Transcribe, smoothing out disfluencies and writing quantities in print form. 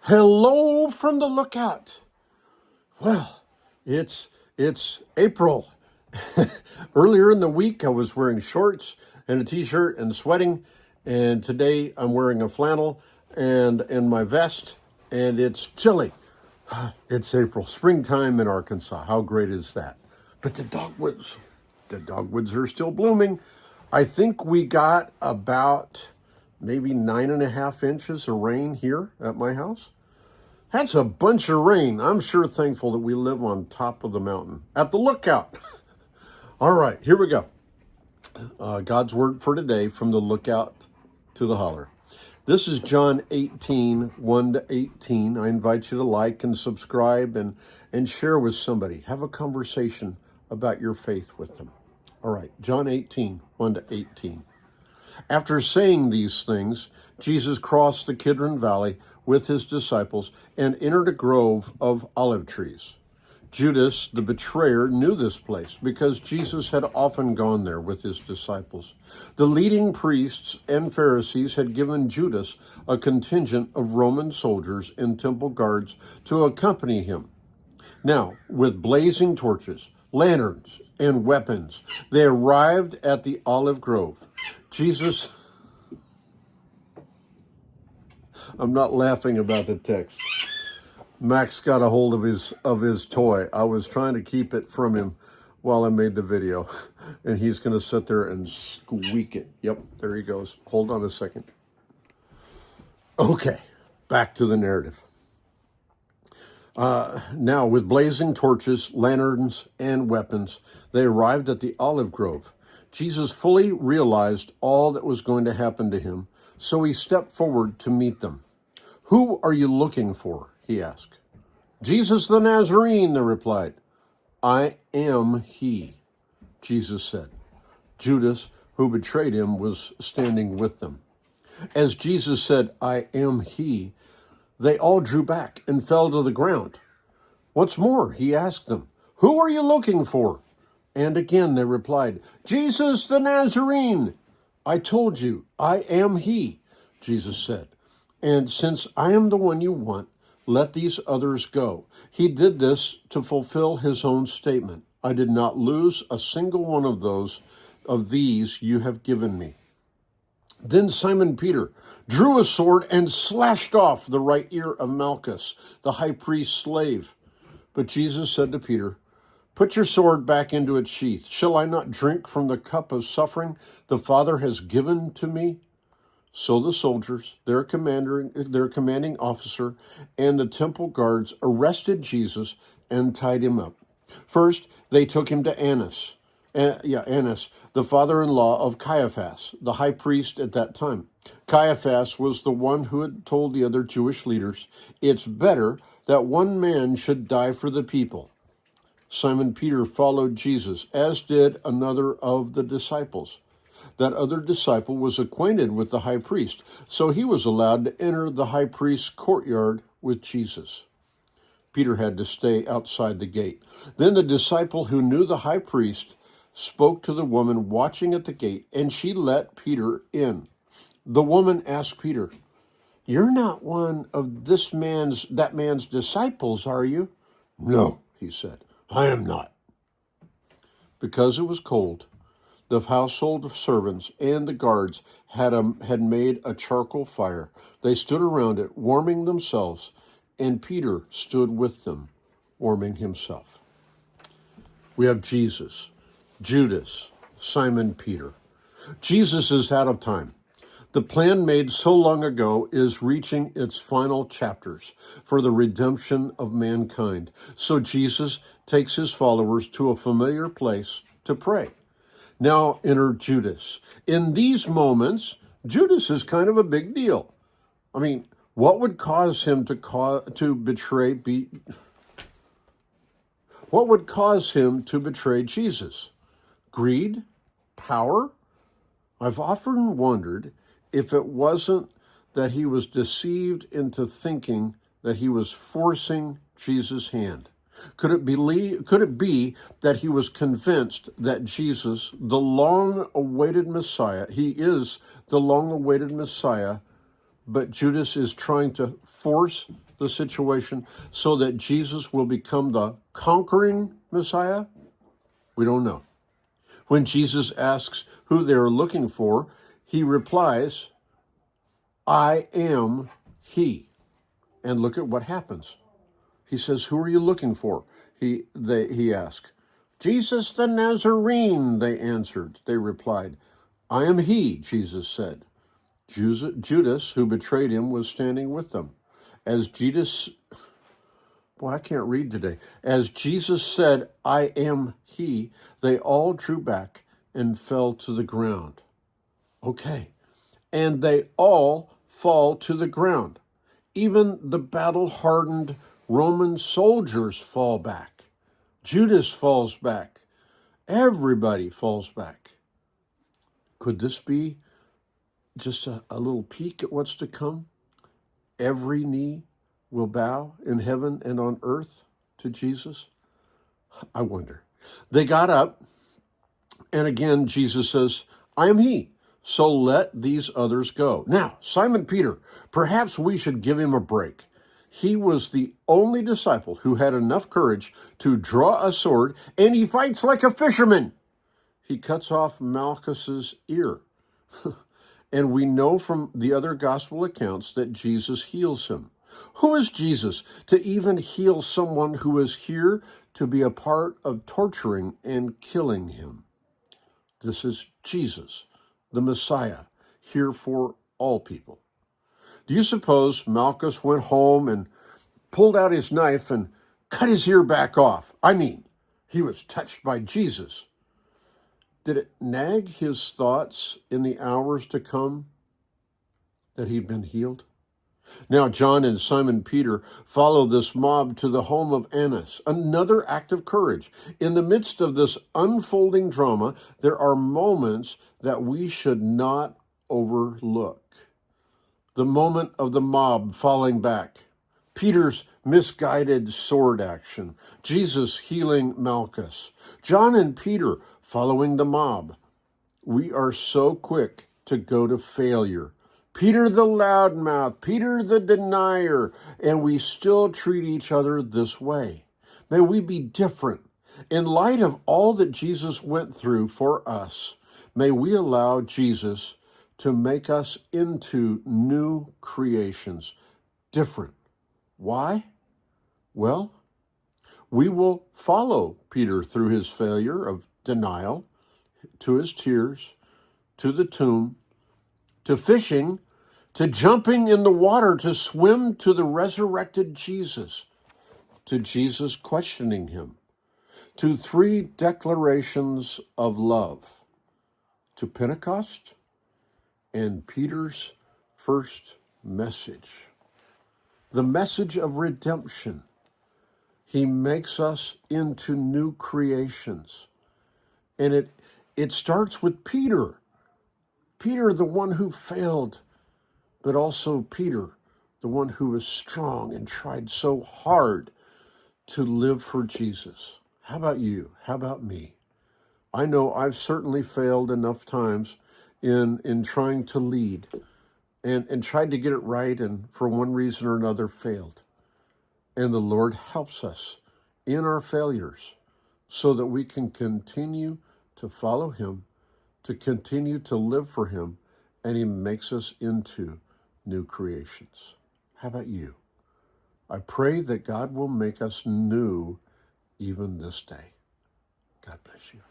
Hello from the lookout. Well, it's April. Earlier in the week, I was wearing shorts and a t-shirt and sweating, and today I'm wearing a flannel and my vest, and it's chilly. It's April, springtime in Arkansas. How great is that? But the dogwoods are still blooming. I think we got about maybe 9.5 inches of rain here at my house. That's a bunch of rain. I'm sure thankful that we live on top of the mountain at the lookout. All right, here we go. God's word for today, from the lookout to the holler. This is John 18, 1-18. I invite you to like and subscribe and share with somebody. Have a conversation about your faith with them. All right, John 18, 1-18. After saying these things, Jesus crossed the Kidron Valley with his disciples and entered a grove of olive trees. Judas, the betrayer, knew this place because Jesus had often gone there with his disciples. The leading priests and Pharisees had given Judas a contingent of Roman soldiers and temple guards to accompany him. Now, with blazing torches, lanterns, and weapons, they arrived at the olive grove. I'm not laughing about the text. Max got a hold of his toy. I was trying to keep it from him while I made the video, and he's going to sit there and squeak it. Yep, there he goes. Hold on a second. Okay, back to the narrative. Now, with blazing torches, lanterns, and weapons, they arrived at the olive grove. Jesus fully realized all that was going to happen to him, so he stepped forward to meet them. "Who are you looking for?" he asked. "Jesus the Nazarene," they replied. "I am he," Jesus said. Judas, who betrayed him, was standing with them. As Jesus said, "I am he," they all drew back and fell to the ground. "What's more," he asked them, "who are you looking for?" And again they replied, "Jesus the Nazarene." "I told you, I am he," Jesus said. "And since I am the one you want, let these others go." He did this to fulfill his own statement. "I did not lose a single one of these you have given me." Then Simon Peter drew a sword and slashed off the right ear of Malchus, the high priest's slave. But Jesus said to Peter, "Put your sword back into its sheath. Shall I not drink from the cup of suffering the Father has given to me?" So the soldiers, their commanding officer, and the temple guards arrested Jesus and tied him up. First, they took him to Annas, the father-in-law of Caiaphas, the high priest at that time. Caiaphas was the one who had told the other Jewish leaders, "It's better that one man should die for the people." Simon Peter followed Jesus, as did another of the disciples. That other disciple was acquainted with the high priest, so he was allowed to enter the high priest's courtyard with Jesus. Peter had to stay outside the gate. Then the disciple who knew the high priest spoke to the woman watching at the gate, and she let Peter in. The woman asked Peter, "You're not one of that man's disciples, are you?" "No," he said, "I am not." Because it was cold, the household servants and the guards had made a charcoal fire. They stood around it, warming themselves, and Peter stood with them, warming himself. We have Jesus, Judas, Simon Peter. Jesus is out of time. The plan made so long ago is reaching its final chapters for the redemption of mankind. So Jesus takes his followers to a familiar place to pray. Now enter Judas. In these moments, Judas is kind of a big deal. I mean, what would cause him to betray Jesus? Greed? Power? I've often wondered if it wasn't that he was deceived into thinking that he was forcing Jesus' hand. Could it be that he was convinced that Jesus, the long-awaited Messiah, he is the long-awaited Messiah, but Judas is trying to force the situation so that Jesus will become the conquering Messiah? We don't know. When Jesus asks who they are looking for, he replies, I am he. And look at what happens. He says, who are you looking for? He asked. Jesus the Nazarene, they answered. They replied, I am he, Jesus said. Judas, who betrayed him, was standing with them. As Jesus, boy, I can't read today. As Jesus said, I am he, they all drew back and fell to the ground. Okay. And they all fall to the ground. Even the battle-hardened Roman soldiers fall back. Judas falls back. Everybody falls back. Could this be just a little peek at what's to come? Every knee will bow in heaven and on earth to Jesus? I wonder. They got up, and again, Jesus says, I am he. So let these others go. Now, Simon Peter, perhaps we should give him a break. He was the only disciple who had enough courage to draw a sword, and he fights like a fisherman. He cuts off Malchus's ear. And we know from the other gospel accounts that Jesus heals him. Who is Jesus to even heal someone who is here to be a part of torturing and killing him? This is Jesus, the Messiah, here for all people. Do you suppose Malchus went home and pulled out his knife and cut his ear back off? I mean, he was touched by Jesus. Did it nag his thoughts in the hours to come that he'd been healed? Now John and Simon Peter follow this mob to the home of Annas, another act of courage. In the midst of this unfolding drama, there are moments that we should not overlook. The moment of the mob falling back, Peter's misguided sword action, Jesus healing Malchus, John and Peter following the mob. We are so quick to go to failure. Peter the loudmouth, Peter the denier, and we still treat each other this way. May we be different. In light of all that Jesus went through for us, may we allow Jesus to make us into new creations, different. Why? Well, we will follow Peter through his failure of denial, to his tears, to the tomb, to fishing, to jumping in the water to swim to the resurrected Jesus, to Jesus questioning him, to 3 declarations of love, to Pentecost, and Peter's first message, the message of redemption. He makes us into new creations. And it starts with Peter. Peter, the one who failed, but also Peter, the one who was strong and tried so hard to live for Jesus. How about you? How about me? I know I've certainly failed enough times in trying to lead and tried to get it right, and for one reason or another failed. And the Lord helps us in our failures so that we can continue to follow him, to continue to live for him, and he makes us into new creations. How about you? I pray that God will make us new even this day. God bless you.